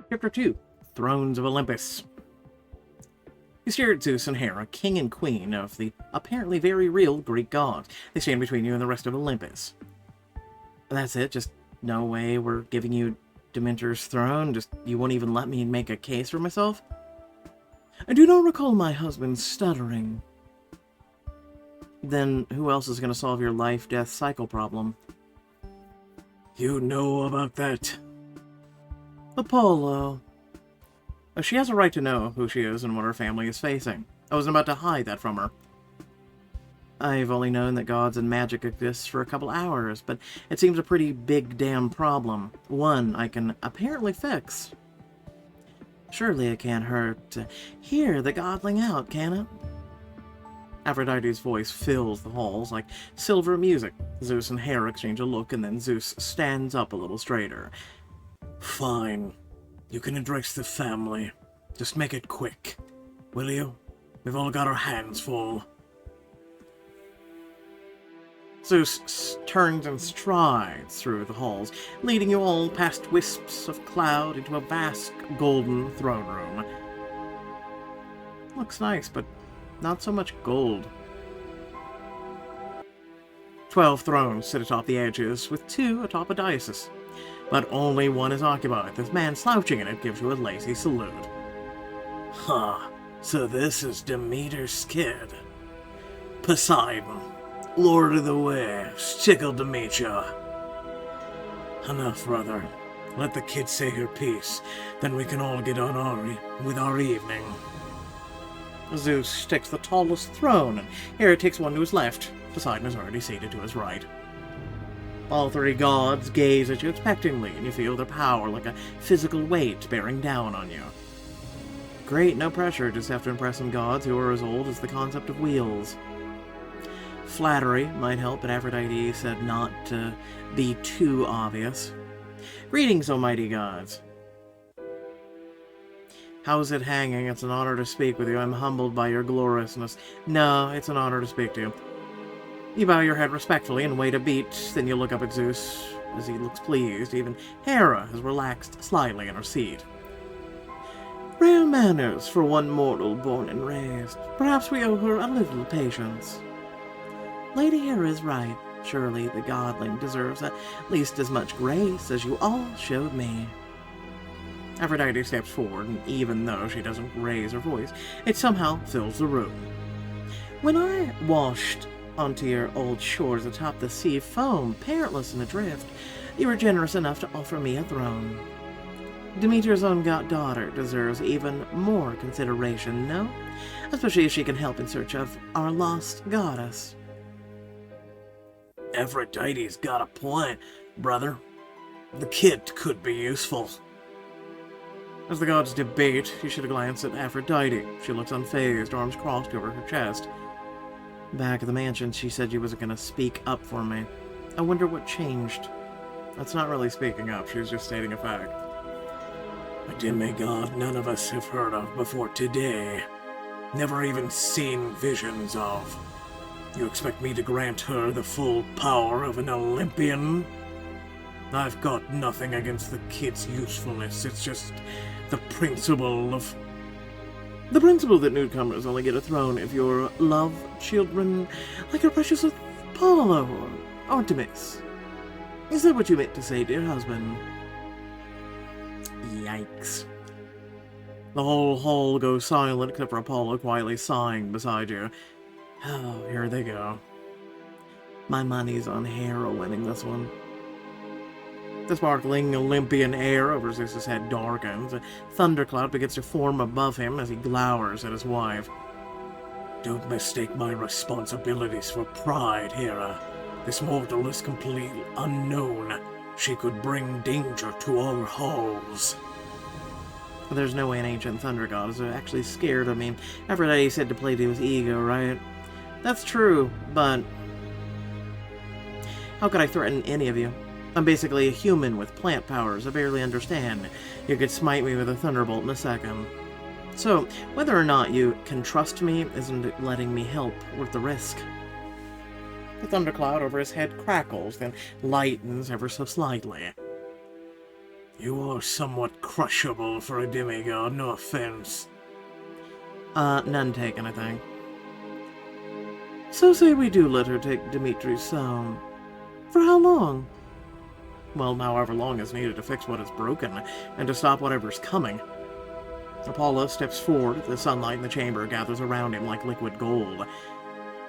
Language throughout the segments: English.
Chapter 2, Thrones of Olympus. You stare at Zeus and Hera, king and queen of the apparently very real Greek gods. They stand between you and the rest of Olympus. That's it? Just no way we're giving you Dementor's throne? Just you won't even let me make a case for myself? I do not recall my husband stuttering. Then who else is going to solve your life-death cycle problem? You know about that? Apollo. She has a right to know who she is and what her family is facing. I wasn't about to hide that from her. I've only known that gods and magic exist for a couple hours, but it seems a pretty big damn problem. One I can apparently fix. Surely it can't hurt to hear the godling out, can it? Aphrodite's voice fills the halls like silver music. Zeus and Hera exchange a look, and then Zeus stands up a little straighter. Fine. You can address the family. Just make it quick. Will you? We've all got our hands full. Zeus turns and strides through the halls, leading you all past wisps of cloud into a vast golden throne room. Looks nice, but not so much gold. 12 thrones sit atop the edges, with 2 atop a dais. But only one is occupied. This man slouching in it gives you a lazy salute. Huh, so this is Demeter's kid. Poseidon, Lord of the Waves, tickled to meet ya. Enough, brother. Let the kid say her piece, then we can all get on with our evening. Zeus takes the tallest throne, and Hera takes one to his left. Poseidon is already seated to his right. All 3 gods gaze at you expectantly, and you feel their power like a physical weight bearing down on you. Great, no pressure, just have to impress some gods who are as old as the concept of wheels. Flattery might help, but Aphrodite said not to be too obvious. Greetings, O mighty gods. How's it hanging? It's an honor to speak with you. I'm humbled by your gloriousness. No, it's an honor to speak to you. You bow your head respectfully and wait a beat, then you look up at Zeus as he looks pleased. Even Hera has relaxed slightly in her seat. Rare manners for one mortal born and raised. Perhaps we owe her a little patience. Lady Hera is right. Surely the godling deserves at least as much grace as you all showed me. Aphrodite steps forward, and even though she doesn't raise her voice, it somehow fills the room. When I washed onto your old shores atop the sea foam, parentless and adrift, you were generous enough to offer me a throne. Demeter's own daughter deserves even more consideration, no? Especially if she can help in search of our lost goddess. Aphrodite's got a point, brother. The kid could be useful. As the gods debate, you should glance at Aphrodite. She looks unfazed, arms crossed over her chest. Back at the mansion, she said she wasn't going to speak up for me. I wonder what changed. That's not really speaking up, she's just stating a fact. A demigod none of us have heard of before today. Never even seen visions of. You expect me to grant her the full power of an Olympian? I've got nothing against the kid's usefulness, it's just the principle of... The principle that newcomers only get a throne if you're love children, like our precious Apollo or Artemis. Is that what you meant to say, dear husband? Yikes. The whole hall goes silent except for Apollo quietly sighing beside you. Oh, here they go. My money's on Hera winning this one. The sparkling Olympian air over Zeus's head darkens. A thundercloud begins to form above him as he glowers at his wife. Don't mistake my responsibilities for pride, Hera. This mortal is completely unknown. She could bring danger to our halls. There's no way an ancient thunder god is actually scared of me. Aphrodite said to play to his ego, right? That's true, but how could I threaten any of you? I'm basically a human with plant powers I barely understand. You could smite me with a thunderbolt in a second. So, whether or not you can trust me isn't letting me help worth the risk. The thundercloud over his head crackles, then lightens ever so slightly. You are somewhat crushable for a demigod, no offense. None taken, I think. So say we do let her take Dimitri's sound. For how long? Well, however long is needed to fix what is broken, and to stop whatever's coming. Apollo steps forward, the sunlight in the chamber gathers around him like liquid gold.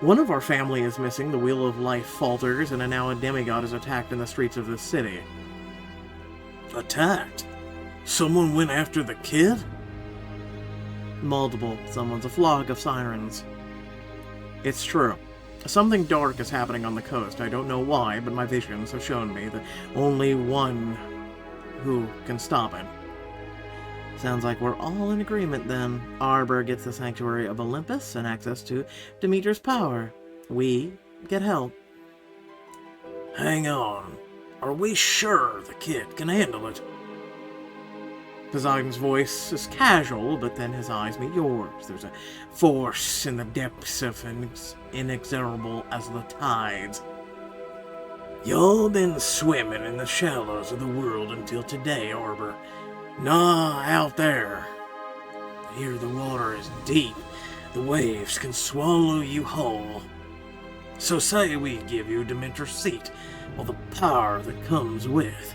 One of our family is missing, the wheel of life falters, and now a demigod is attacked in the streets of this city. Attacked? Someone went after the kid? Multiple. Someone's a flock of sirens. It's true. Something dark is happening on the coast. I don't know why, but my visions have shown me that only one who can stop it. Sounds like we're all in agreement then. Arbor gets the sanctuary of Olympus and access to Demeter's power. We get help. Hang on. Are we sure the kid can handle it? Poseidon's voice is casual, but then his eyes meet yours. There's a force in the depths of inexorable as the tides. Y'all been swimming in the shallows of the world until today, Arbor. Nah, out there. Here the water is deep. The waves can swallow you whole. So say we give you Demeter's seat, or the power that comes with.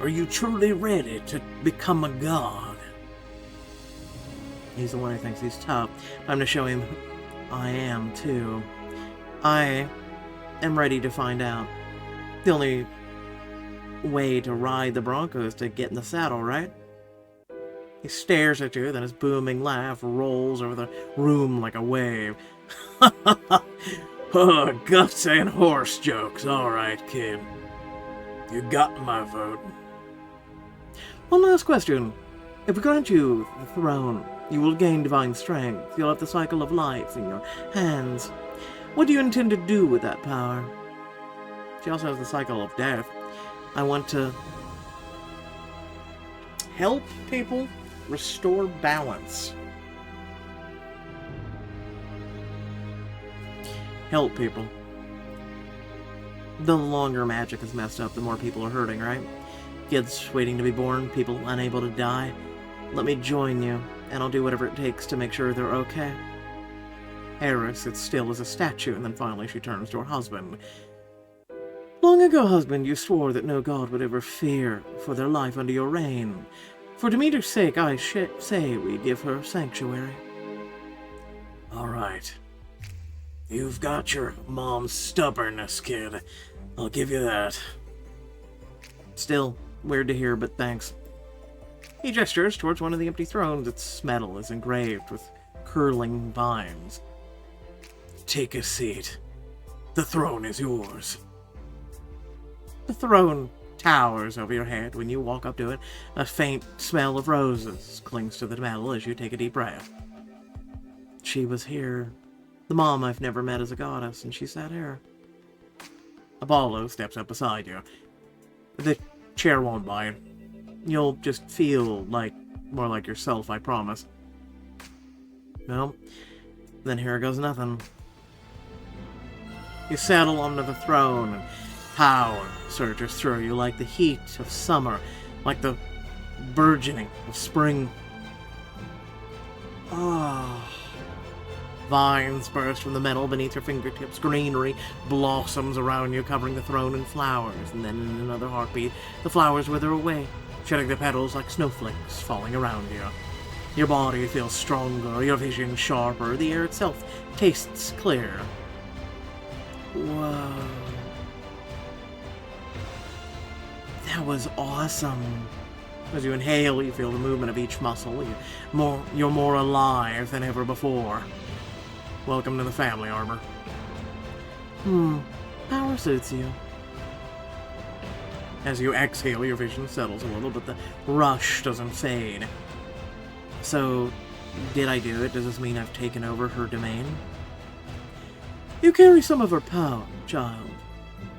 Are you truly ready to become a god? He's the one who thinks he's tough. Time to show him who I am, too. I am ready to find out. The only way to ride the Bronco is to get in the saddle, right? He stares at you, then his booming laugh rolls over the room like a wave. Oh, guts and horse jokes. All right, kid. You got my vote. One last question. If we grant you the throne, you will gain divine strength. You'll have the cycle of life in your hands. What do you intend to do with that power? She also has the cycle of death. I want to help people restore balance. Help people. The longer magic is messed up, the more people are hurting, right? Kids waiting to be born, people unable to die. Let me join you, and I'll do whatever it takes to make sure they're okay. Eris sits still as a statue, and then finally she turns to her husband. Long ago, husband, you swore that no god would ever fear for their life under your reign. For Demeter's sake, I say we give her sanctuary. All right. You've got your mom's stubbornness, kid. I'll give you that. Still, weird to hear, but thanks. He gestures towards one of the empty thrones. Its metal is engraved with curling vines. Take a seat. The throne is yours. The throne towers over your head when you walk up to it. A faint smell of roses clings to the metal as you take a deep breath. She was here. The mom I've never met as a goddess, and she sat here. Apollo steps up beside you. The chair won't bite. You'll just feel more like yourself, I promise. Well, then here goes nothing. You settle onto the throne, and power surges through you like the heat of summer, like the burgeoning of spring. Ah. Vines burst from the metal beneath your fingertips. Greenery blossoms around you, covering the throne in flowers. And then in another heartbeat, the flowers wither away, shedding their petals like snowflakes falling around you. Your body feels stronger, your vision sharper, the air itself tastes clear. Whoa. That was awesome. As you inhale, you feel the movement of each muscle. You're more alive than ever before. Welcome to the family, Arbor. Power suits you. As you exhale, your vision settles a little, but the rush doesn't fade. So, did I do it? Does this mean I've taken over her domain? You carry some of her power, child.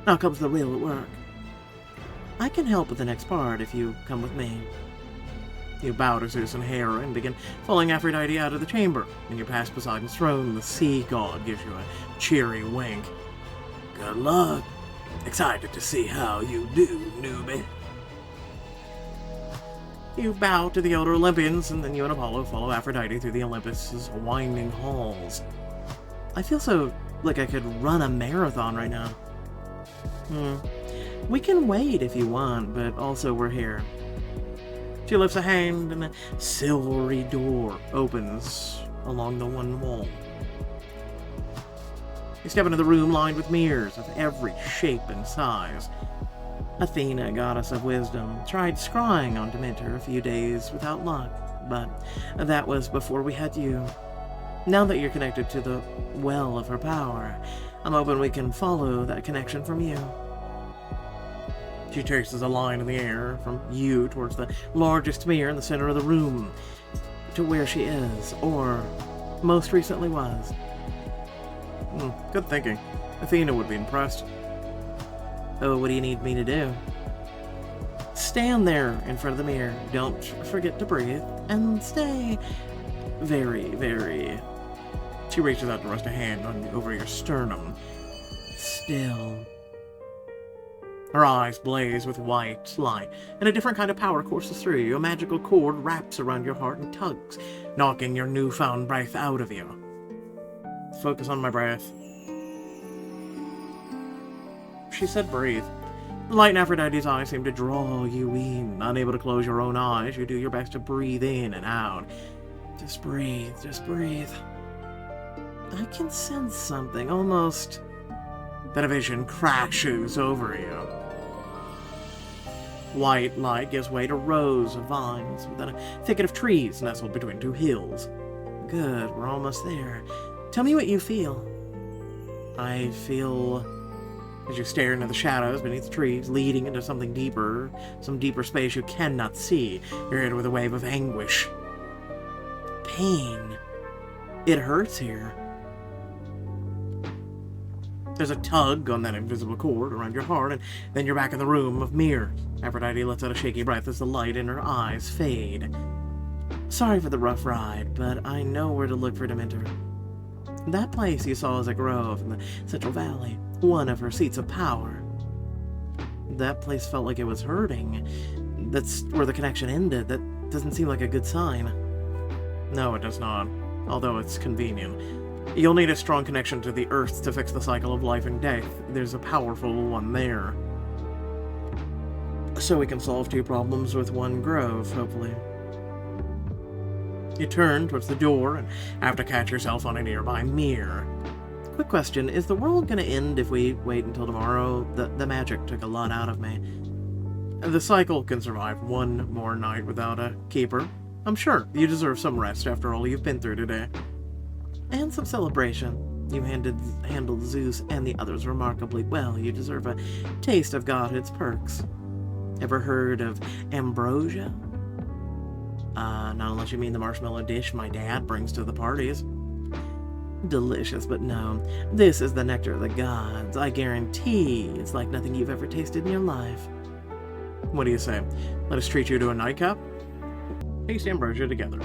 Now comes the real work. I can help with the next part if you come with me. You bow to Zeus and Hera and begin following Aphrodite out of the chamber. When you pass Poseidon's throne, the sea god gives you a cheery wink. Good luck. Excited to see how you do, newbie. You bow to the elder Olympians, and then you and Apollo follow Aphrodite through the Olympus's winding halls. I feel so like I could run a marathon right now. We can wait if you want, but also we're here. She lifts a hand, and a silvery door opens along the one wall. You step into the room lined with mirrors of every shape and size. Athena, goddess of wisdom, tried scrying on Demeter a few days without luck, but that was before we had you. Now that you're connected to the well of her power, I'm hoping we can follow that connection from you. She traces a line in the air from you towards the largest mirror in the center of the room, to where she is, or most recently was. Good thinking. Athena would be impressed. Oh, what do you need me to do? Stand there in front of the mirror. Don't forget to breathe. And stay very, very... She reaches out to rest a hand over your sternum. Still. Her eyes blaze with white light, and a different kind of power courses through you. A magical cord wraps around your heart and tugs, knocking your newfound breath out of you. Focus on my breath. She said breathe. The light in Aphrodite's eyes seem to draw you in. Unable to close your own eyes, you do your best to breathe in and out. Just breathe, just breathe. I can sense something, almost... Then a vision crashes over you. White light gives way to rows of vines, then a thicket of trees nestled between two hills. Good, we're almost there. Tell me what you feel. I feel... As you stare into the shadows beneath the trees, leading into something deeper, some deeper space you cannot see, you're hit with a wave of anguish. Pain. It hurts here. There's a tug on that invisible cord around your heart, and then you're back in the room of mirrors. Aphrodite lets out a shaky breath as the light in her eyes fade. Sorry for the rough ride, but I know where to look for Demeter. That place you saw is a grove in the Central Valley, one of her seats of power. That place felt like it was hurting. That's where the connection ended. That doesn't seem like a good sign. No, it does not, although it's convenient. You'll need a strong connection to the earth to fix the cycle of life and death. There's a powerful one there. So we can solve two problems with one grove, hopefully. You turn towards the door and have to catch yourself on a nearby mirror. Quick question, is the world going to end if we wait until tomorrow? The magic took a lot out of me. The cycle can survive one more night without a keeper. I'm sure you deserve some rest after all you've been through today. And some celebration. You handled Zeus and the others remarkably well. You deserve a taste of godhood's perks. Ever heard of ambrosia? Not unless you mean the marshmallow dish my dad brings to the parties. Delicious, but no. This is the nectar of the gods. I guarantee it's like nothing you've ever tasted in your life. What do you say? Let us treat you to a nightcap? Taste ambrosia together.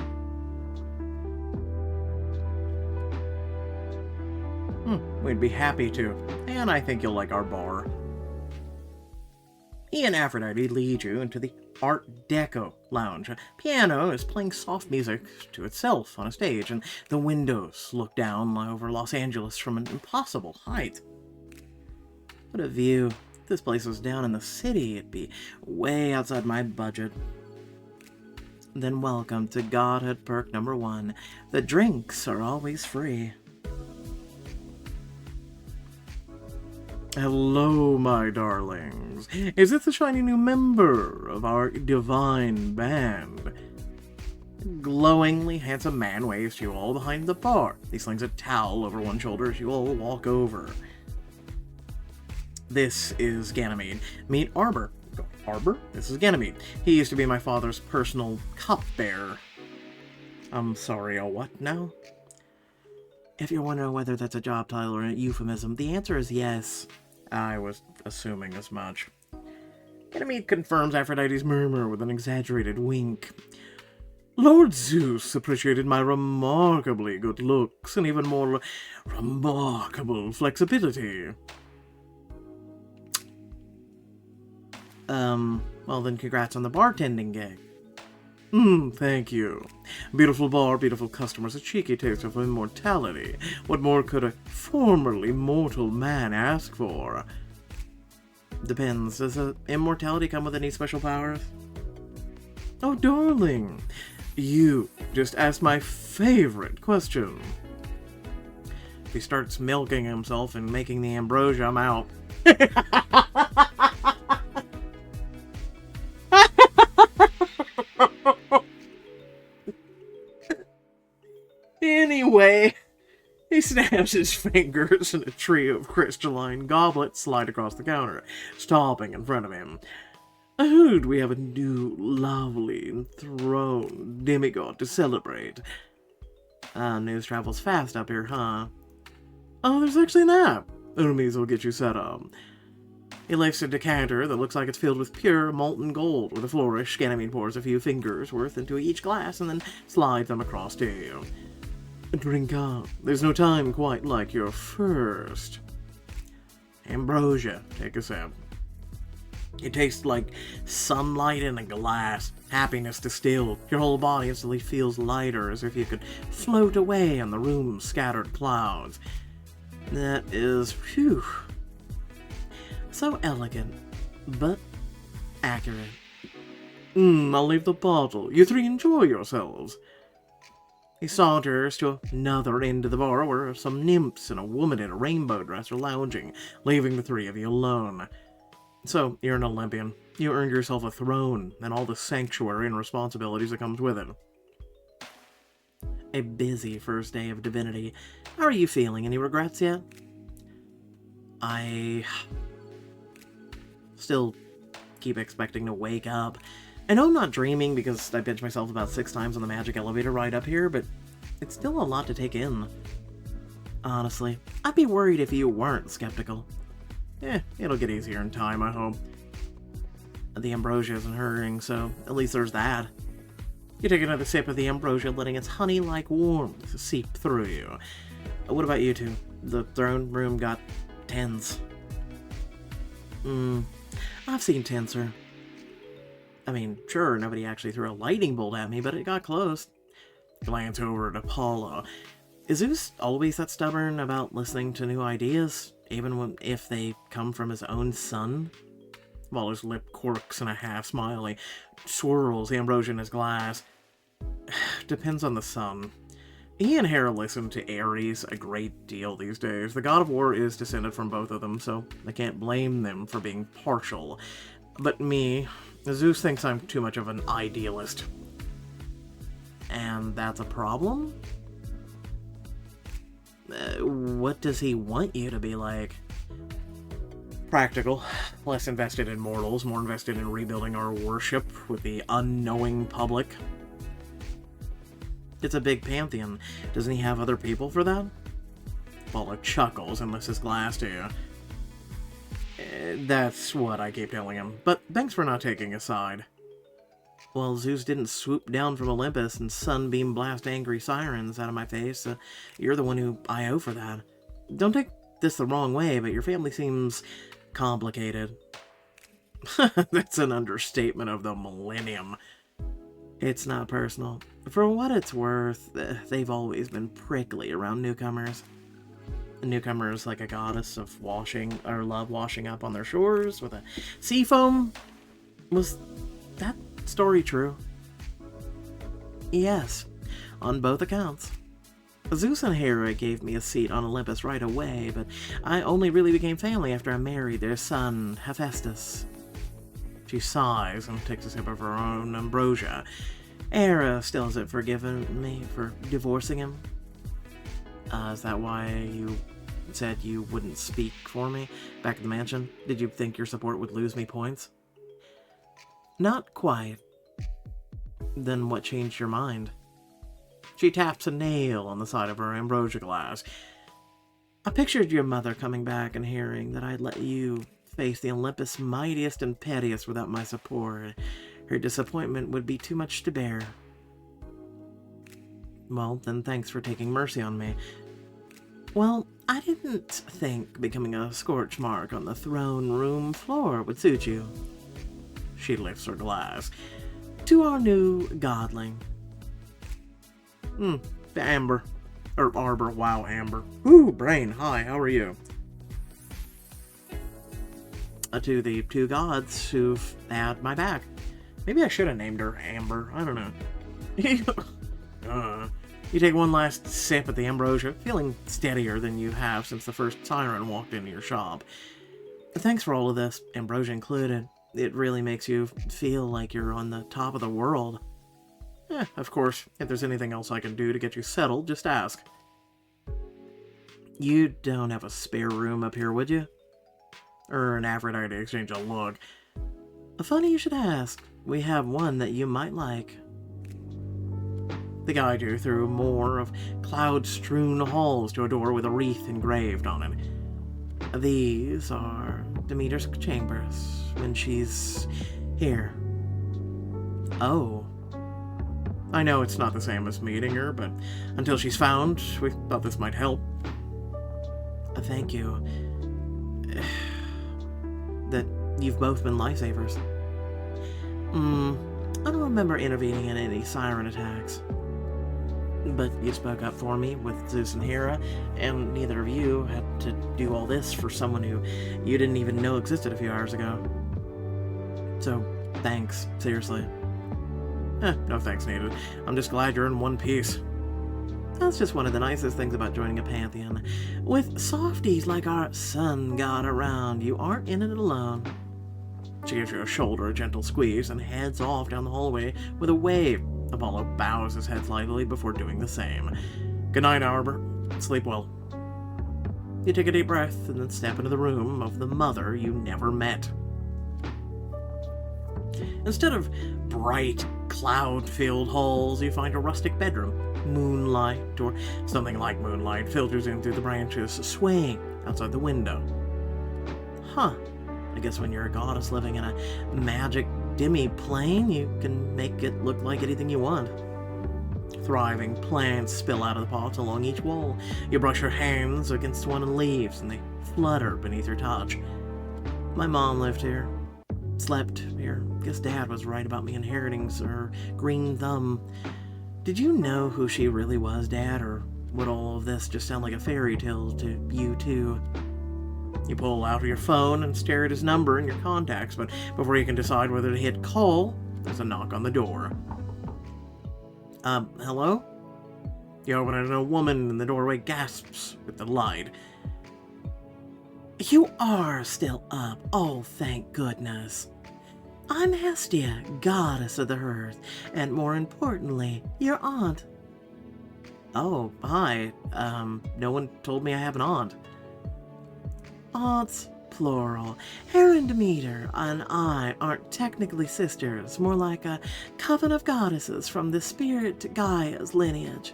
We'd be happy to, and I think you'll like our bar. He and Aphrodite lead you into the Art Deco lounge. A piano is playing soft music to itself on a stage, and the windows look down over Los Angeles from an impossible height. What a view. If this place was down in the city, it'd be way outside my budget. Then welcome to Godhood perk number 1. The drinks are always free. Hello, my darlings. Is this the shiny new member of our divine band? Glowingly handsome man waves to you all behind the bar. He slings a towel over one shoulder as you all walk over. This is Ganymede. Meet Arbor. Arbor? This is Ganymede. He used to be my father's personal cupbearer. I'm sorry, a what now? If you're wondering whether that's a job title or a euphemism, the answer is yes. I was assuming as much. Ganymede confirms Aphrodite's murmur with an exaggerated wink. Lord Zeus appreciated my remarkably good looks and even more remarkable flexibility. Well then congrats on the bartending gig. Thank you. Beautiful bar, beautiful customers, a cheeky taste of immortality. What more could a formerly mortal man ask for? Depends. Does immortality come with any special powers? Oh, darling. You just asked my favorite question. He starts milking himself and making the ambrosia, I'm out. Anyway, he snaps his fingers and a trio of crystalline goblets slide across the counter, stopping in front of him. I heard we have a new, lovely, enthroned demigod to celebrate. News travels fast up here, huh? Oh, there's actually an app. Enemies will get you set up. He lifts a decanter that looks like it's filled with pure molten gold. With a flourish, Ganymede pours a few fingers worth into each glass and then slides them across to you. Drink up. There's no time quite like your first. Ambrosia. Take a sip. It tastes like sunlight in a glass. Happiness distilled. Your whole body instantly feels lighter, as if you could float away on the room's scattered clouds. That is, phew, so elegant, but accurate. I'll leave the bottle. You three enjoy yourselves. He saunters to another end of the bar where some nymphs and a woman in a rainbow dress are lounging, leaving the three of you alone. So, you're an Olympian. You earned yourself a throne and all the sanctuary and responsibilities that comes with it. A busy first day of divinity. How are you feeling? Any regrets yet? I still keep expecting to wake up. I know I'm not dreaming because I pinched myself about 6 times on the magic elevator ride up here, but it's still a lot to take in. Honestly, I'd be worried if you weren't skeptical. It'll get easier in time, I hope. The ambrosia isn't hurting, so at least there's that. You take another sip of the ambrosia, letting its honey-like warmth seep through you. What about you two? The throne room got tense. I've seen tenser. I mean, sure, nobody actually threw a lightning bolt at me, but it got close. Glance over at Apollo. Is Zeus always that stubborn about listening to new ideas, even if they come from his own son? Apollo's lip quirks in a half-smile. He swirls the ambrosia in his glass. Depends on the son. He and Hera listen to Ares a great deal these days. The god of war is descended from both of them, so I can't blame them for being partial. But me, Zeus thinks I'm too much of an idealist. And that's a problem? What does he want you to be like? Practical, less invested in mortals, more invested in rebuilding our worship with the unknowing public. It's a big pantheon. Doesn't he have other people for that? Apollo chuckles and lifts his glass to you. That's what I keep telling him, but thanks for not taking a side. Well, Zeus didn't swoop down from Olympus and sunbeam blast angry sirens out of my face. You're the one who I owe for that. Don't take this the wrong way, but your family seems complicated. That's an understatement of the millennium. It's not personal. For what it's worth, they've always been prickly around newcomers. Newcomers like a goddess of washing, or love washing up on their shores with a sea foam. Was that story true? Yes, on both accounts. Zeus and Hera gave me a seat on Olympus right away, but I only really became family after I married their son, Hephaestus. She sighs and takes a sip of her own ambrosia. Hera still hasn't forgiven me for divorcing him. Is that why you said you wouldn't speak for me back at the mansion? Did you think your support would lose me points? Not quite. Then what changed your mind? She taps a nail on the side of her ambrosia glass. I pictured your mother coming back and hearing that I'd let you face the Olympus mightiest and pettiest without my support. Her disappointment would be too much to bear. Well, then thanks for taking mercy on me. Well, I didn't think becoming a scorch mark on the throne room floor would suit you. She lifts her glass. to our new godling. Amber. Or Arbor. Wow, Amber. Ooh, Brain. Hi, how are you? To the two gods who've had my back. Maybe I should have named her Amber. I don't know. You take one last sip at the ambrosia, feeling steadier than you have since the first siren walked into your shop. Thanks for all of this, ambrosia included. It really makes you feel like you're on the top of the world. Of course, if there's anything else I can do to get you settled, just ask. You don't have a spare room up here, would you? Or an Aphrodite exchange a look. Funny you should ask. We have one that you might like. They guide you through more of cloud-strewn halls to a door with a wreath engraved on it. These are Demeter's chambers when she's here. Oh. I know it's not the same as meeting her, but until she's found, we thought this might help. Thank you. That you've both been lifesavers. I don't remember intervening in any siren attacks. But you spoke up for me with Zeus and Hera, and neither of you had to do all this for someone who you didn't even know existed a few hours ago. So, thanks, seriously. No thanks needed. I'm just glad you're in one piece. That's just one of the nicest things about joining a pantheon. With softies like our sun god around, you aren't in it alone. She gives your shoulder a gentle squeeze and heads off down the hallway with a wave. Apollo bows his head slightly before doing the same. Good night, Arbor. Sleep well. You take a deep breath and then step into the room of the mother you never met. Instead of bright, cloud-filled halls, you find a rustic bedroom. Moonlight, or something like moonlight, filters in through the branches, swaying outside the window. Huh. I guess when you're a goddess living in a magic demi-plane, you can make it look like anything you want. Thriving plants spill out of the pots along each wall. You brush your hands against one of the leaves, and they flutter beneath your touch. My mom lived here. Slept here. Guess Dad was right about me inheriting her green thumb. Did you know who she really was, Dad, or would all of this just sound like a fairy tale to you, too? You pull out your phone and stare at his number in your contacts, but before you can decide whether to hit call, there's a knock on the door. Hello? You open it and a woman in the doorway gasps with delight. You are still up. Oh, thank goodness. I'm Hestia, goddess of the earth, and more importantly, your aunt. Oh, hi. No one told me I have an aunt. Aunts, plural. Hera and Demeter and I aren't technically sisters, more like a coven of goddesses from the spirit Gaia's lineage.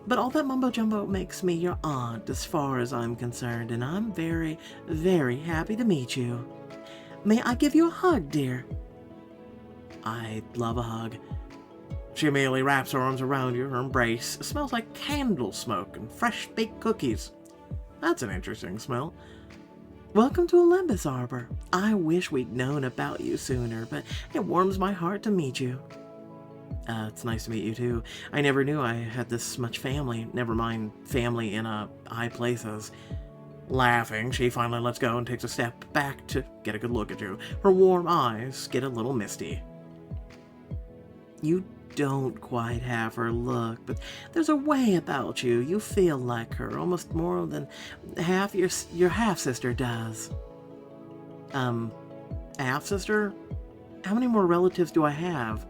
But all that mumbo-jumbo makes me your aunt as far as I'm concerned, and I'm very, very happy to meet you. May I give you a hug, dear? I love a hug. She immediately wraps her arms around you. Her embrace smells like candle smoke and fresh-baked cookies. That's an interesting smell. Welcome to Olympus, Arbor. I wish we'd known about you sooner, but it warms my heart to meet you. It's nice to meet you, too. I never knew I had this much family. Never mind family in high places. Laughing, she finally lets go and takes a step back to get a good look at you. Her warm eyes get a little misty. You don't quite have her look, but there's a way about you. You feel like her, almost more than half your half-sister does. Half-sister? How many more relatives do I have?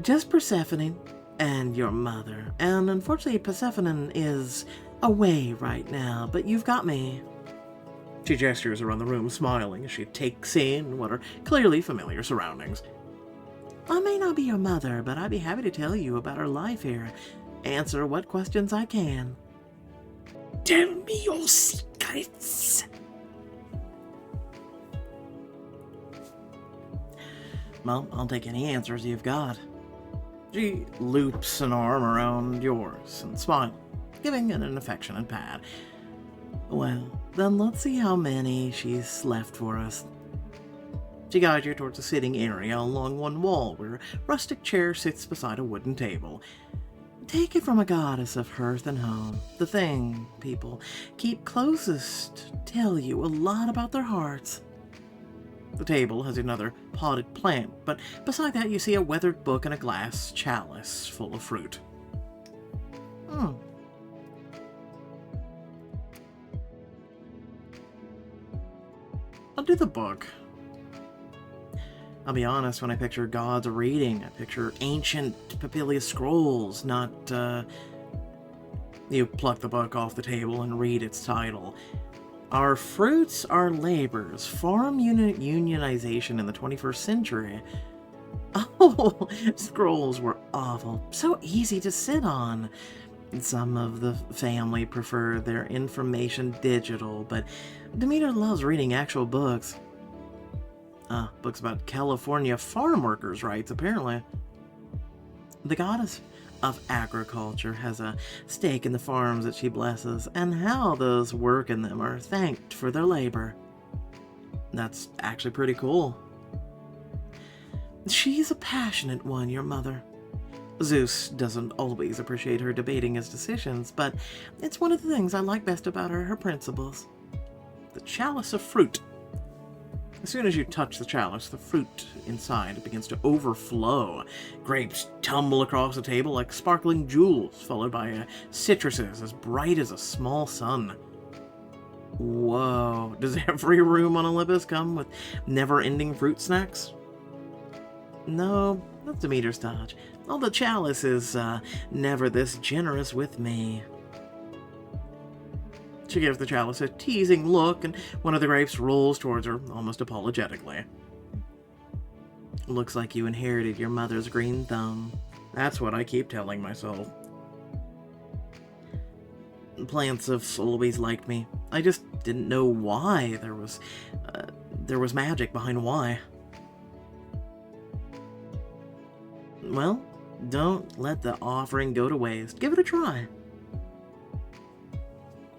Just Persephone and your mother. And unfortunately, Persephone is away right now, but you've got me. She gestures around the room, smiling as she takes in what are clearly familiar surroundings. I may not be your mother, but I'd be happy to tell you about her life here. Answer what questions I can. Tell me your secrets. Well, I'll take any answers you've got. She loops an arm around yours and smiles, giving it an affectionate pat. Well, then let's see how many she's left for us. She guides you towards a sitting area along one wall where a rustic chair sits beside a wooden table. Take it from a goddess of hearth and home. The thing people keep closest tell you a lot about their hearts. The table has another potted plant, but beside that you see a weathered book and a glass chalice full of fruit. I'll do the book. I'll be honest, when I picture gods reading, I picture ancient papyrus scrolls, not, You pluck the book off the table and read its title. Our Fruits, Our Labors, Farm Unionization in the 21st Century. Oh, scrolls were awful. So easy to sit on. Some of the family prefer their information digital, but Demeter loves reading actual books. Books about California farm workers' rights, apparently. The goddess of agriculture has a stake in the farms that she blesses, and how those work in them are thanked for their labor. That's actually pretty cool. She's a passionate one, your mother. Zeus doesn't always appreciate her debating his decisions, but it's one of the things I like best about her principles. The chalice of fruit. As soon as you touch the chalice, the fruit inside begins to overflow. Grapes tumble across the table like sparkling jewels, followed by citruses as bright as a small sun. Whoa, does every room on Olympus come with never-ending fruit snacks? No, that's Demeter's touch. Well, the chalice is never this generous with me. She gives the chalice a teasing look, and one of the grapes rolls towards her, almost apologetically. Looks like you inherited your mother's green thumb. That's what I keep telling myself. Plants have always liked me. I just didn't know why. There was magic behind why. Well, don't let the offering go to waste. Give it a try.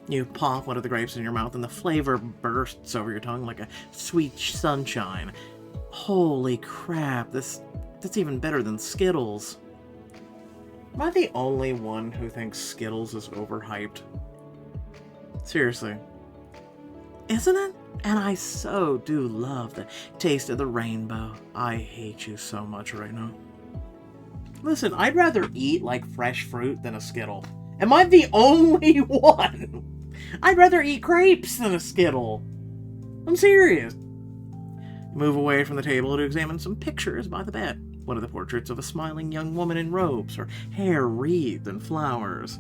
You pop one of the grapes in your mouth and the flavor bursts over your tongue like a sweet sunshine. Holy crap, that's even better than Skittles. Am I the only one who thinks Skittles is overhyped? Seriously. Isn't it? And I so do love the taste of the rainbow. I hate you so much right now. Listen, I'd rather eat like fresh fruit than a Skittle. Am I the only one? I'd rather eat grapes than a Skittle. I'm serious. Move away from the table to examine some pictures by the bed. One of the portraits of a smiling young woman in robes, her hair wreathed in flowers.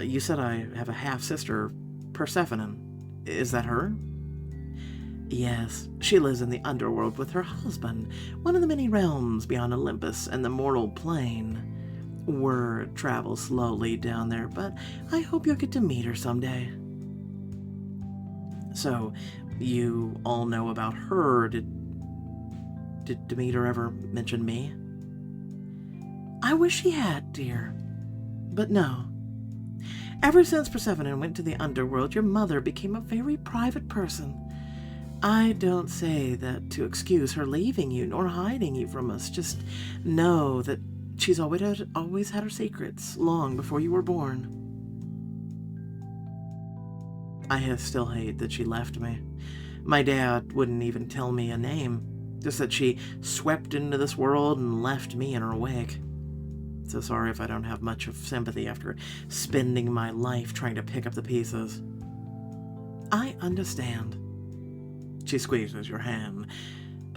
You said I have a half-sister, Persephone. Is that her? Yes, she lives in the underworld with her husband, one of the many realms beyond Olympus and the mortal plane. Word travels slowly down there, but I hope you'll get to meet her someday. So, you all know about her. Did Demeter ever mention me? I wish she had, dear. But no. Ever since Persephone went to the underworld, your mother became a very private person. I don't say that to excuse her leaving you, nor hiding you from us. Just know that she's always had her secrets, long before you were born. I still hate that she left me. My dad wouldn't even tell me a name, just that she swept into this world and left me in her wake. So sorry if I don't have much of sympathy after spending my life trying to pick up the pieces. I understand. She squeezes your hand.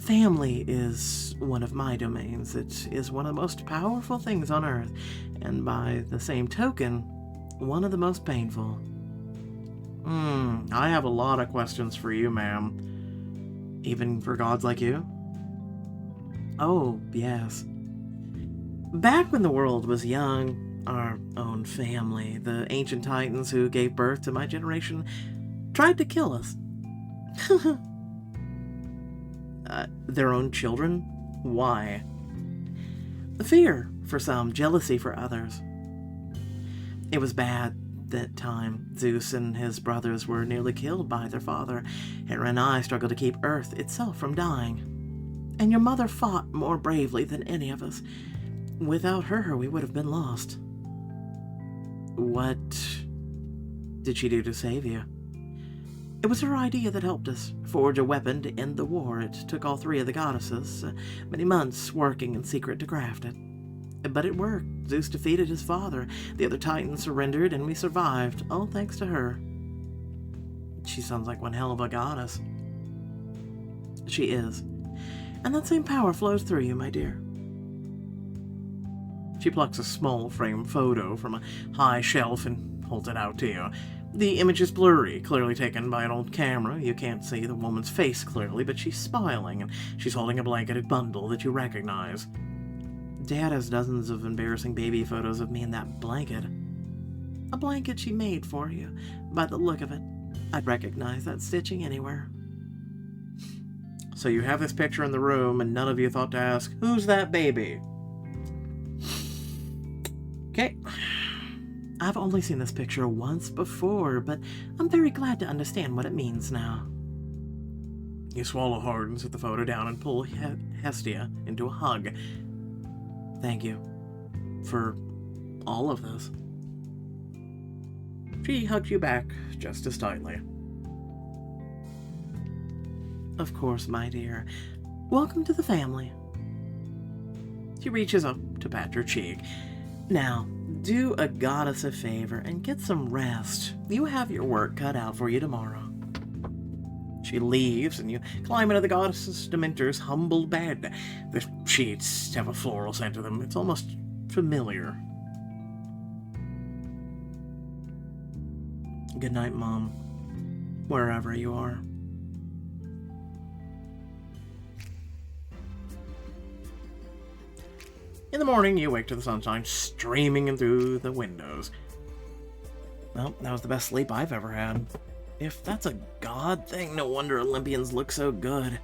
Family is one of my domains. It is one of the most powerful things on earth, and by the same token, one of the most painful. I have a lot of questions for you, ma'am. Even for gods like you? Oh, yes. Back when the world was young, our own family, the ancient titans who gave birth to my generation, tried to kill us. Their own children? Why? Fear for some, jealousy for others. It was bad. that time, Zeus and his brothers were nearly killed by their father. Hera and I struggled to keep Earth itself from dying. And your mother fought more bravely than any of us. Without her, we would have been lost. What did she do to save you? It was her idea that helped us forge a weapon to end the war. It took all three of the goddesses many months working in secret to craft it. But it worked. Zeus defeated his father. The other titans surrendered, and we survived, all thanks to her. She sounds like one hell of a goddess. She is. And that same power flows through you, my dear. She plucks a small frame photo from a high shelf and holds it out to you. The image is blurry, clearly taken by an old camera. You can't see the woman's face clearly, but she's smiling, and she's holding a blanketed bundle that you recognize. Dad has dozens of embarrassing baby photos of me in that blanket. A blanket she made for you. By the look of it, I'd recognize that stitching anywhere. So you have this picture in the room, and none of you thought to ask, who's that baby? Okay. I've only seen this picture once before, but I'm very glad to understand what it means now. You swallow hard and set the photo down and pull Hestia into a hug. Thank you for all of this. She hugs you back just as tightly. Of course, my dear. Welcome to the family. She reaches up to pat your cheek. Now, do a goddess a favor and get some rest. You have your work cut out for you tomorrow. She leaves, and you climb into the goddess's Dementor's humble bed. The sheets have a floral scent to them. It's almost familiar. Good night, Mom. Wherever you are. In the morning, you wake to the sunshine streaming in through the windows. Well, that was the best sleep I've ever had. If that's a god thing, no wonder Olympians look so good.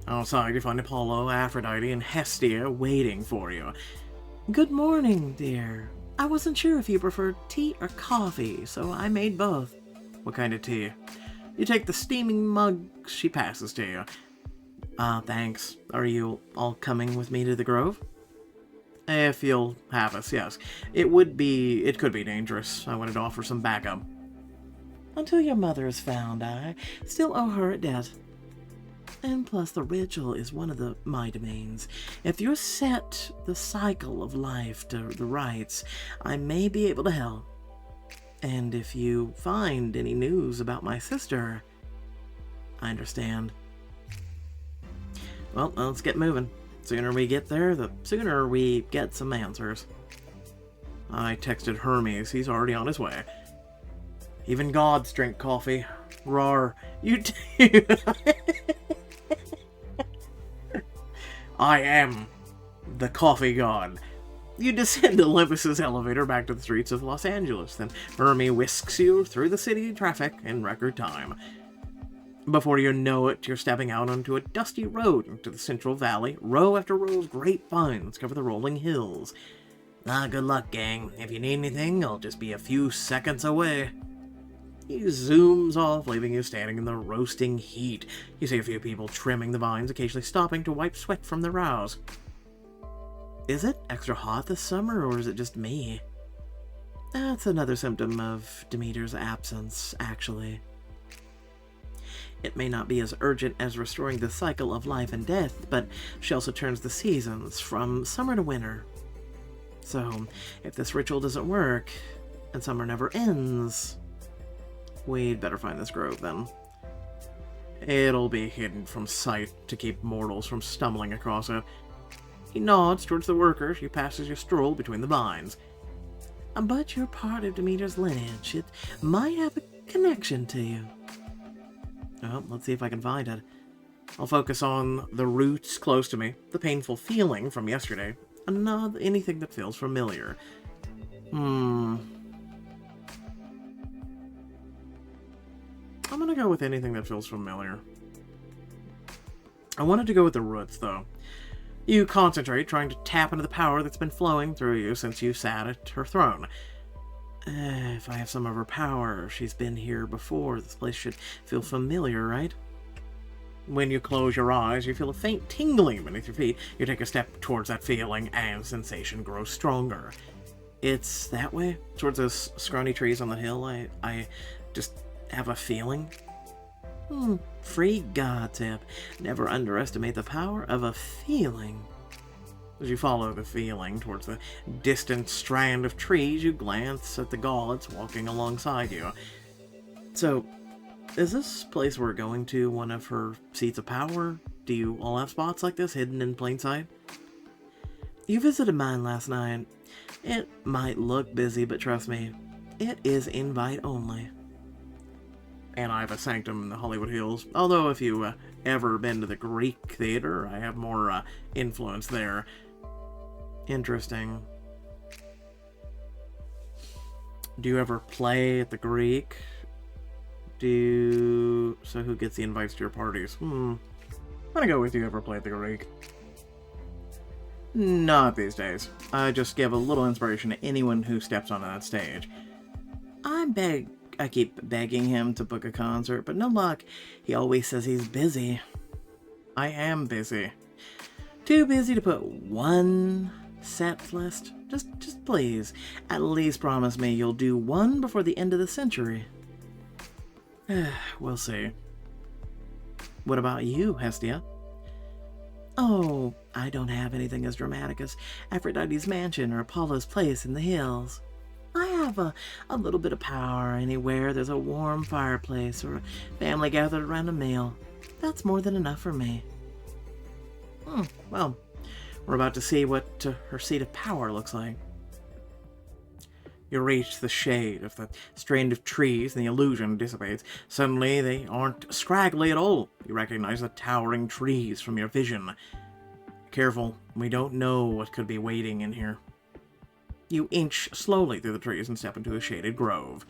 Outside, you find Apollo, Aphrodite, and Hestia waiting for you. Good morning, dear. I wasn't sure if you preferred tea or coffee, so I made both. What kind of tea? You take the steaming mug she passes to you. Thanks. Are you all coming with me to the Grove? If you'll have us, yes. It could be dangerous. I wanted to offer some backup. Until your mother is found, I still owe her a debt. And plus, the ritual is one of my domains. If you set the cycle of life to the rites, I may be able to help. And if you find any news about my sister, I understand. Well, let's get moving. The sooner we get there, the sooner we get some answers. I texted Hermes. He's already on his way. Even gods drink coffee. Rawr. You too. I am the coffee god. You descend Olympus's elevator back to the streets of Los Angeles. Then Hermes whisks you through the city traffic in record time. Before you know it, you're stepping out onto a dusty road into the Central Valley. Row after row of grapevines cover the rolling hills. Good luck, gang. If you need anything, I'll just be a few seconds away. He zooms off, leaving you standing in the roasting heat. You see a few people trimming the vines, occasionally stopping to wipe sweat from their brows. Is it extra hot this summer, or is it just me? That's another symptom of Demeter's absence, actually. It may not be as urgent as restoring the cycle of life and death, but she also turns the seasons from summer to winter. So, if this ritual doesn't work, and summer never ends, we'd better find this grove then. It'll be hidden from sight to keep mortals from stumbling across it. He nods towards the workers. You pass as you stroll between the vines. But you're part of Demeter's lineage. It might have a connection to you. Well, let's see if I can find it. I'll focus on the roots close to me, the painful feeling from yesterday, and not anything that feels familiar. I'm gonna go with anything that feels familiar. I wanted to go with the roots, though. You concentrate, trying to tap into the power that's been flowing through you since you sat at her throne. If I have some of her power, she's been here before. This place should feel familiar, right? When you close your eyes, you feel a faint tingling beneath your feet. You take a step towards that feeling, and sensation grows stronger. It's that way, towards those scrawny trees on the hill. I just have a feeling. Free God tip. Never underestimate the power of a feeling. As you follow the feeling towards the distant strand of trees, you glance at the gods walking alongside you. So, is this place we're going to one of her seats of power? Do you all have spots like this hidden in plain sight? You visited mine last night. It might look busy, but trust me, it is invite only. And I have a sanctum in the Hollywood Hills. Although if you ever been to the Greek theater, I have more influence there. Interesting. Do you ever play at the Greek? So who gets the invites to your parties? I'm gonna go with you ever play at the Greek. Not these days. I just give a little inspiration to anyone who steps onto that stage. I keep begging him to book a concert, but no luck. He always says he's busy. I am busy. Too busy to put one set list. Just please, at least promise me you'll do one before the end of the century. We'll see. What about you, Hestia? Oh, I don't have anything as dramatic as Aphrodite's mansion or Apollo's place in the hills. I have a little bit of power anywhere there's a warm fireplace or a family gathered around a meal. That's more than enough for me. Well, we're about to see what her seat of power looks like. You reach the shade of the strand of trees and the illusion dissipates. Suddenly, they aren't scraggly at all. You recognize the towering trees from your vision. Careful, we don't know what could be waiting in here. You inch slowly through the trees and step into a shaded grove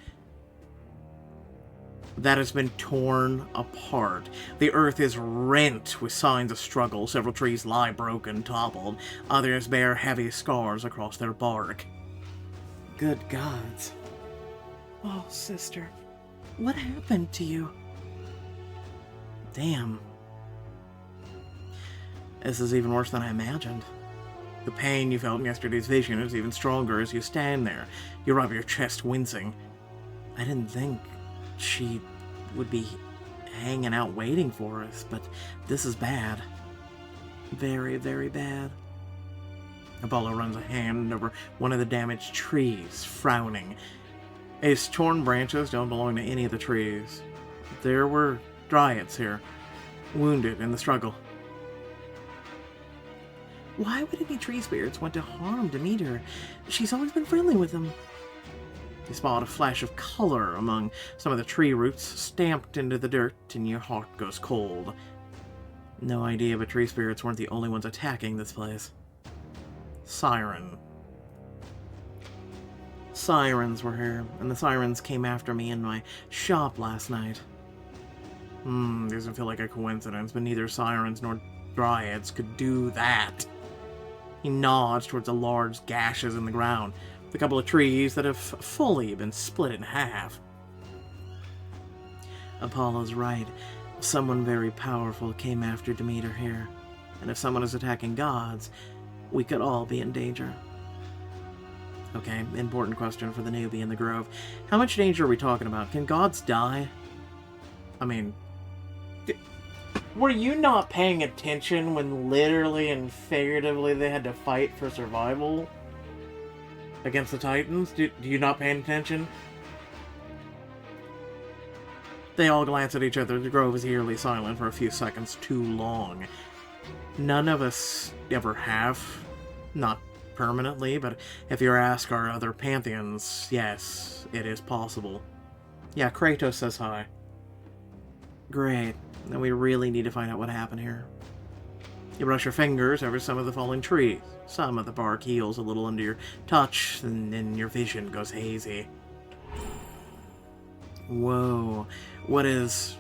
that has been torn apart. The earth is rent with signs of struggle. Several trees lie broken, toppled. Others bear heavy scars across their bark. Good gods. Oh, sister. What happened to you? Damn. This is even worse than I imagined. The pain you felt in yesterday's vision is even stronger as you stand there. You rub your chest, wincing. I didn't think she would be hanging out waiting for us, but this is bad. Very, very bad. Apollo runs a hand over one of the damaged trees, frowning. Its torn branches don't belong to any of the trees. There were dryads here, wounded in the struggle. Why would any tree spirits want to harm Demeter? She's always been friendly with them. You spot a flash of color among some of the tree roots stamped into the dirt, and your heart goes cold. No idea, but tree spirits weren't the only ones attacking this place. Siren. Sirens were here, and the sirens came after me in my shop last night. Doesn't feel like a coincidence, but neither sirens nor dryads could do that. He nods towards the large gashes in the ground, the couple of trees that have fully been split in half. Apollo's right. Someone very powerful came after Demeter here, and if someone is attacking gods, we could all be in danger. Okay, important question for the newbie in the grove. How much danger are we talking about? Can gods die? I mean, were you not paying attention when literally and figuratively they had to fight for survival against the Titans? Do you not pay attention? They all glance at each other. The grove is eerily silent for a few seconds too long. None of us ever have. Not permanently, but if you ask our other pantheons, yes, it is possible. Yeah, Kratos says hi. Great. Then we really need to find out what happened here. You brush your fingers over some of the fallen trees. Some of the bark heals a little under your touch, and then your vision goes hazy. Whoa. What is...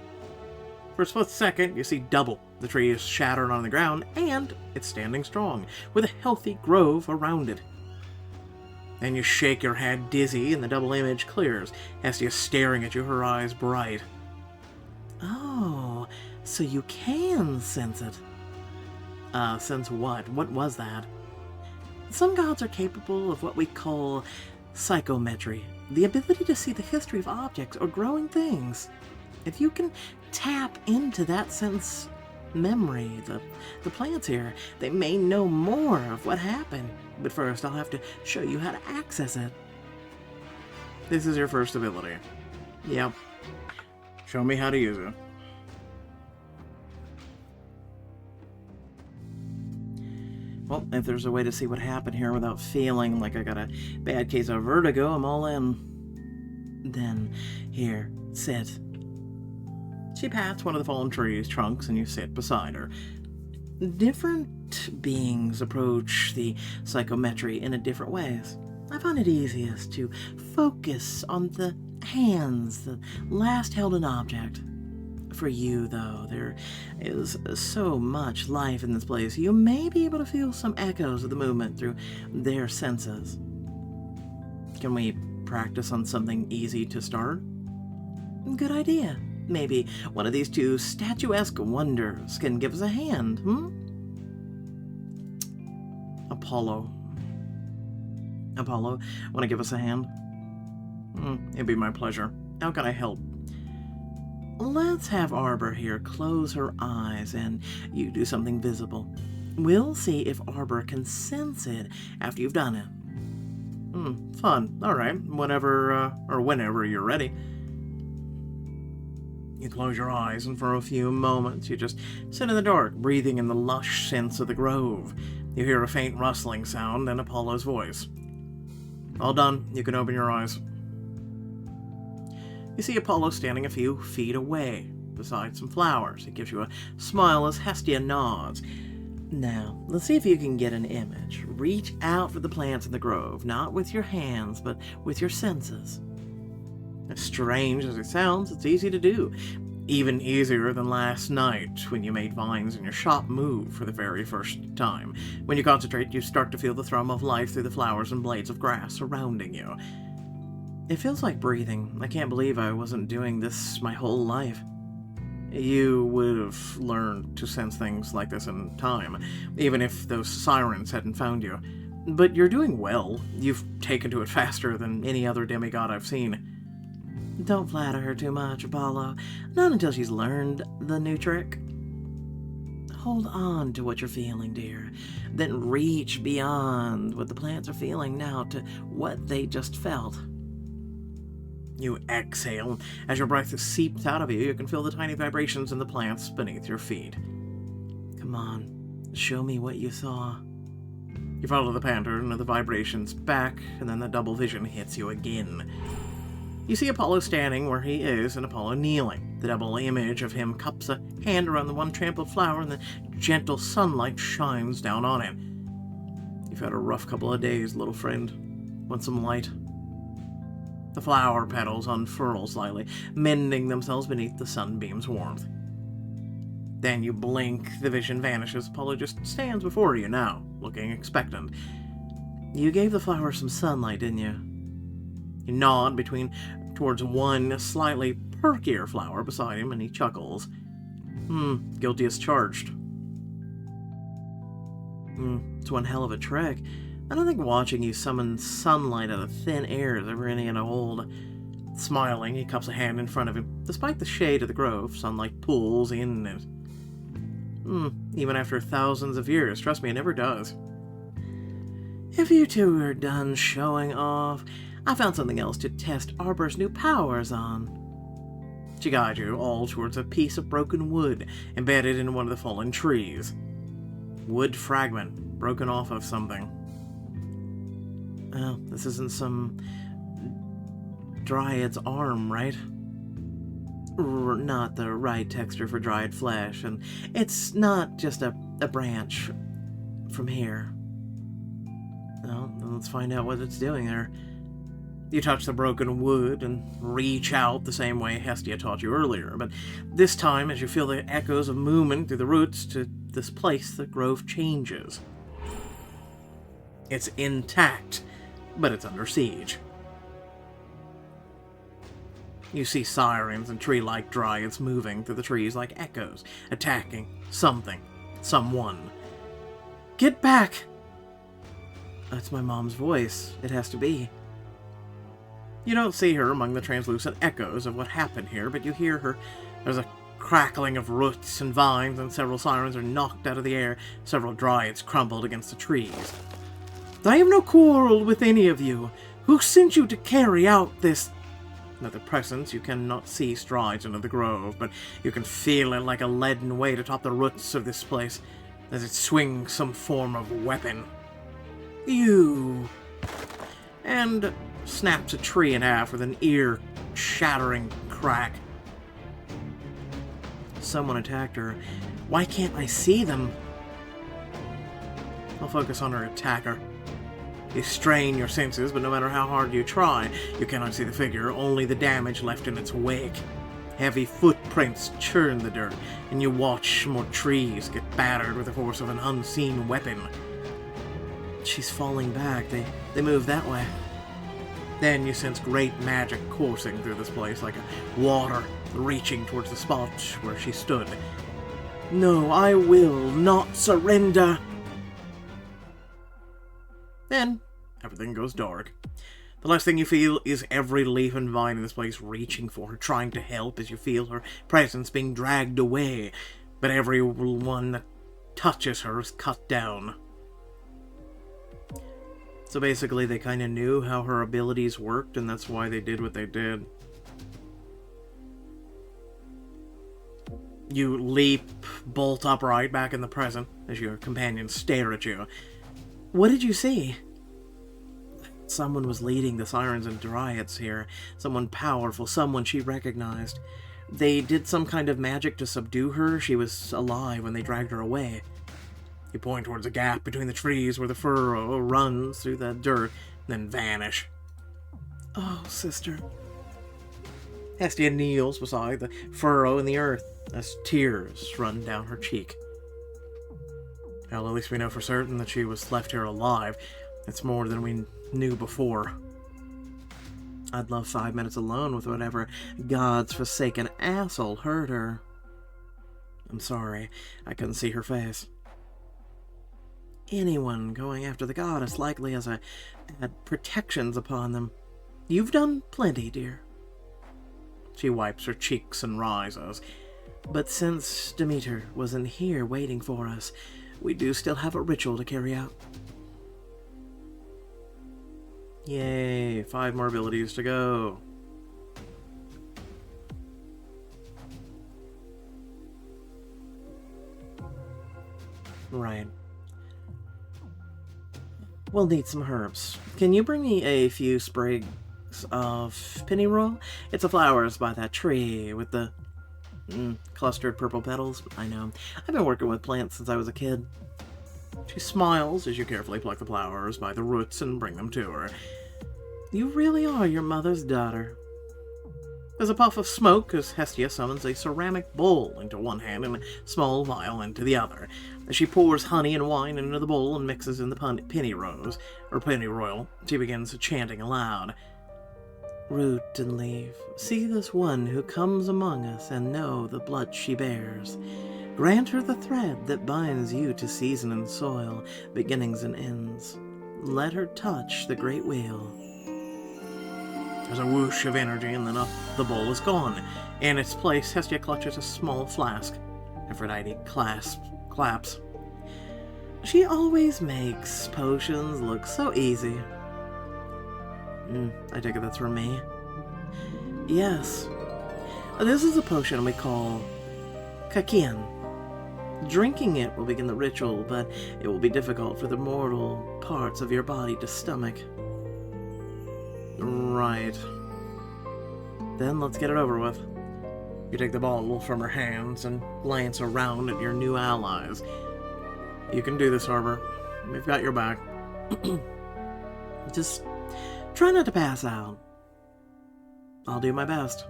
For a split second, you see double. The tree is shattered on the ground, and it's standing strong, with a healthy grove around it. Then you shake your head dizzy, and the double image clears. Hestia staring at you, her eyes bright. Oh, so you can sense it. Sense what? What was that? Some gods are capable of what we call psychometry, the ability to see the history of objects or growing things. If you can tap into that sense memory, the plants here, they may know more of what happened. But first, I'll have to show you how to access it. This is your first ability. Yep. Show me how to use it. Well, if there's a way to see what happened here without feeling like I got a bad case of vertigo, I'm all in. Then, here, sit. She pats one of the fallen tree's trunks and you sit beside her. Different beings approach the psychometry in different ways. I find it easiest to focus on the hands that last held an object. For you, though, there is so much life in this place, you may be able to feel some echoes of the movement through their senses. Can we practice on something easy to start? Good idea. Maybe one of these two statuesque wonders can give us a hand, Apollo, want to give us a hand? It'd be my pleasure. How can I help? Let's have Arbor here close her eyes and you do something visible. We'll see if Arbor can sense it after you've done it. Fun. Alright, whenever you're ready. You close your eyes, and for a few moments you just sit in the dark, breathing in the lush scents of the grove. You hear a faint rustling sound and Apollo's voice. All done. You can open your eyes. You see Apollo standing a few feet away, beside some flowers. He gives you a smile as Hestia nods. Now, let's see if you can get an image. Reach out for the plants in the grove, not with your hands, but with your senses. As strange as it sounds, it's easy to do. Even easier than last night, when you made vines in your shop move for the very first time. When you concentrate, you start to feel the thrum of life through the flowers and blades of grass surrounding you. It feels like breathing. I can't believe I wasn't doing this my whole life. You would have learned to sense things like this in time, even if those sirens hadn't found you. But you're doing well. You've taken to it faster than any other demigod I've seen. Don't flatter her too much, Apollo. Not until she's learned the new trick. Hold on to what you're feeling, dear. Then reach beyond what the plants are feeling now to what they just felt. You exhale. As your breath seeps out of you, you can feel the tiny vibrations in the plants beneath your feet. Come on, show me what you saw. You follow the pattern of the vibrations back, and then the double vision hits you again. You see Apollo standing where he is and Apollo kneeling. The double image of him cups a hand around the one trampled flower and the gentle sunlight shines down on it. You've had a rough couple of days, little friend. Want some light? The flower petals unfurl slightly, mending themselves beneath the sunbeam's warmth. Then you blink, the vision vanishes. Apollo just stands before you now, looking expectant. You gave the flower some sunlight, didn't you? You nod towards one slightly perkier flower beside him, and he chuckles. Guilty as charged. It's one hell of a trick. I don't think watching you summon sunlight out of thin air is ever any to hold. Smiling, he cups a hand in front of him. Despite the shade of the grove, sunlight pulls in it. Even after thousands of years, trust me, it never does. If you two are done showing off, I found something else to test Arbor's new powers on. She guides you all towards a piece of broken wood embedded in one of the fallen trees. Wood fragment, broken off of something. Oh, this isn't some dryad's arm, right? Not the right texture for dried flesh, and it's not just a branch from here. Well, let's find out what it's doing there. You touch the broken wood and reach out the same way Hestia taught you earlier, but this time, as you feel the echoes of movement through the roots to this place, the grove changes. It's intact, but it's under siege. You see sirens and tree-like dryads moving through the trees like echoes, attacking something, someone. Get back! That's my mom's voice. It has to be. You don't see her among the translucent echoes of what happened here, but you hear her. There's a crackling of roots and vines, and several sirens are knocked out of the air. Several dryads crumbled against the trees. I have no quarrel with any of you. Who sent you to carry out this... Another presence you cannot see strides into the grove, but you can feel it like a leaden weight atop the roots of this place, as it swings some form of weapon. You... And snaps a tree in half with an ear-shattering crack. Someone attacked her. Why can't I see them? I'll focus on her attacker. You strain your senses, but no matter how hard you try, you cannot see the figure, only the damage left in its wake. Heavy footprints churn the dirt, and you watch more trees get battered with the force of an unseen weapon. She's falling back. They move that way. Then you sense great magic coursing through this place, like a water reaching towards the spot where she stood. No, I will not surrender. Then, everything goes dark. The last thing you feel is every leaf and vine in this place reaching for her, trying to help as you feel her presence being dragged away. But every one that touches her is cut down. So basically, they kind of knew how her abilities worked, and that's why they did what they did. You leap bolt upright back in the present as your companions stare at you. What did you see? Someone was leading the sirens and dryads here. Someone powerful, someone she recognized. They did some kind of magic to subdue her. She was alive when they dragged her away. You point towards a gap between the trees where the furrow runs through the dirt, then vanish. Oh, sister. Hestia kneels beside the furrow in the earth as tears run down her cheek. Well, at least we know for certain that she was left here alive. It's more than we knew before. I'd love 5 minutes alone with whatever God's forsaken asshole hurt her. I'm sorry, I couldn't see her face. Anyone going after the goddess likely has had protections upon them. You've done plenty, dear. She wipes her cheeks and rises. But since Demeter wasn't here waiting for us, we do still have a ritual to carry out. Yay, 5 more abilities to go. Right. We'll need some herbs. Can you bring me a few sprigs of pennyroyal? It's the flowers by that tree with the clustered purple petals. I know. I've been working with plants since I was a kid. She smiles as you carefully pluck the flowers by the roots and bring them to her. You really are your mother's daughter. There's a puff of smoke as Hestia summons a ceramic bowl into one hand and a small vial into the other. As she pours honey and wine into the bowl and mixes in the pennyroyal, she begins chanting aloud. Root and leaf, see this one who comes among us and know the blood she bears. Grant her the thread that binds you to season and soil, beginnings and ends. Let her touch the great wheel. There's a whoosh of energy, and then the bowl is gone. In its place, Hestia clutches a small flask. Aphrodite claps. She always makes potions look so easy. I take it that's for me. Yes. This is a potion we call Kakian. Drinking it will begin the ritual, but it will be difficult for the mortal parts of your body to stomach. Right. Then let's get it over with. You take the bottle from her hands and glance around at your new allies. You can do this, Harbor. We've got your back. Just try not to pass out. I'll do my best.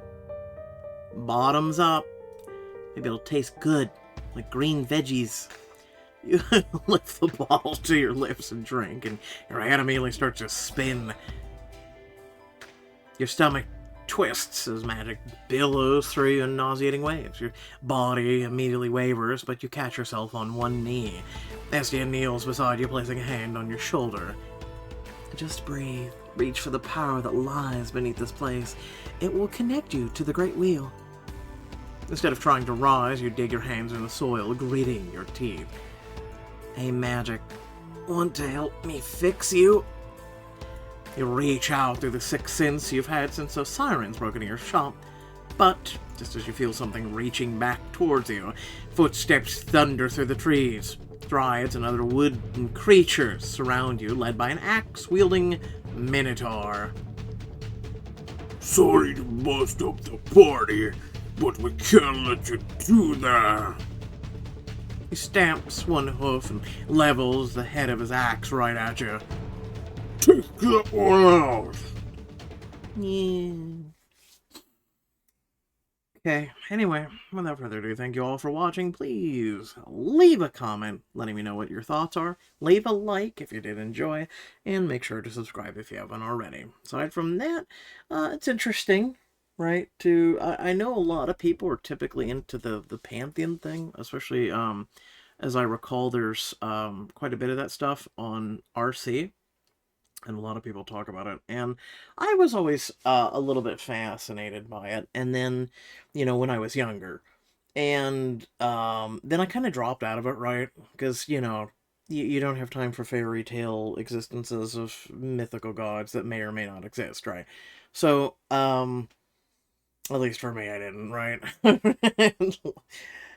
Bottoms up. Maybe it'll taste good, like green veggies. You lift the bottle to your lips and drink, and your head immediately starts to spin. Your stomach twists as magic billows through you in nauseating waves. Your body immediately wavers, but you catch yourself on one knee. Estia kneels beside you, placing a hand on your shoulder. Just breathe. Reach for the power that lies beneath this place. It will connect you to the Great Wheel. Instead of trying to rise, you dig your hands in the soil, gritting your teeth. Hey, magic, want to help me fix you? You reach out through the 6 sense you've had since those sirens broke into your shop. But, just as you feel something reaching back towards you, footsteps thunder through the trees. Dryads and other wooden creatures surround you, led by an axe-wielding minotaur. Sorry to bust up the party, but we can't let you do that. He stamps one hoof and levels the head of his axe right at you. Take that one out. Yeah. Okay, anyway, without further ado, thank you all for watching. Please leave a comment letting me know what your thoughts are. Leave a like if you did enjoy, and make sure to subscribe if you haven't already. Aside from that, it's interesting, right? I know a lot of people are typically into the Pantheon thing, especially, as I recall, there's quite a bit of that stuff on RC. And a lot of people talk about it, and I was always a little bit fascinated by it. And then, when I was younger, and then I kind of dropped out of it, right? Because you don't have time for fairy tale existences of mythical gods that may or may not exist, right? So, at least for me, I didn't, right?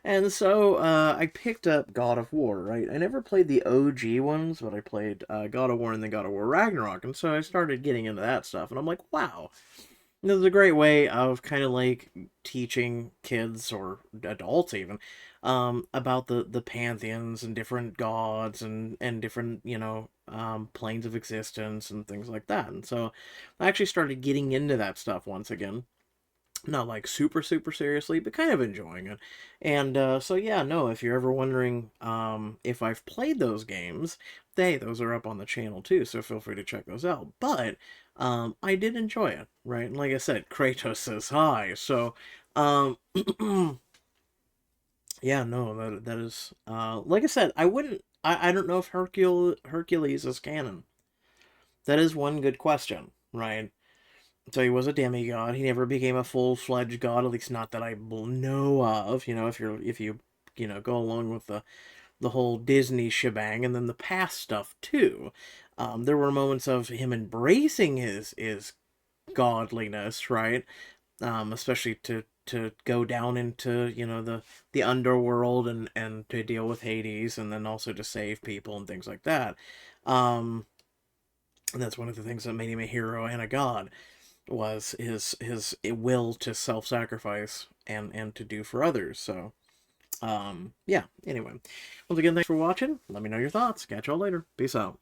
And so I picked up God of War, right? I never played the OG ones, but I played God of War and then God of War Ragnarok. And so I started getting into that stuff. And I'm like, wow, this is a great way of kind of like teaching kids or adults even about the pantheons and different gods and different, planes of existence and things like that. And so I actually started getting into that stuff once again. Not like super seriously, but kind of enjoying it. And so yeah, no, if you're ever wondering if I've played those games, those are up on the channel too, so feel free to check those out. But I did enjoy it, right? And like I said, Kratos says hi. So yeah, no, that is like I said, I don't know if Hercules is canon. That is one good question, right? So he was a demigod. He never became a full-fledged god, at least not that I know of. If you go along with the whole Disney shebang, and then the past stuff too. There were moments of him embracing his godliness, right? Especially to go down into the underworld and to deal with Hades, and then also to save people and things like that. And that's one of the things that made him a hero and a god, was his will to self-sacrifice and to do for others. So yeah, anyway, once again, thanks for watching. Let me know your thoughts. Catch y'all later. Peace out.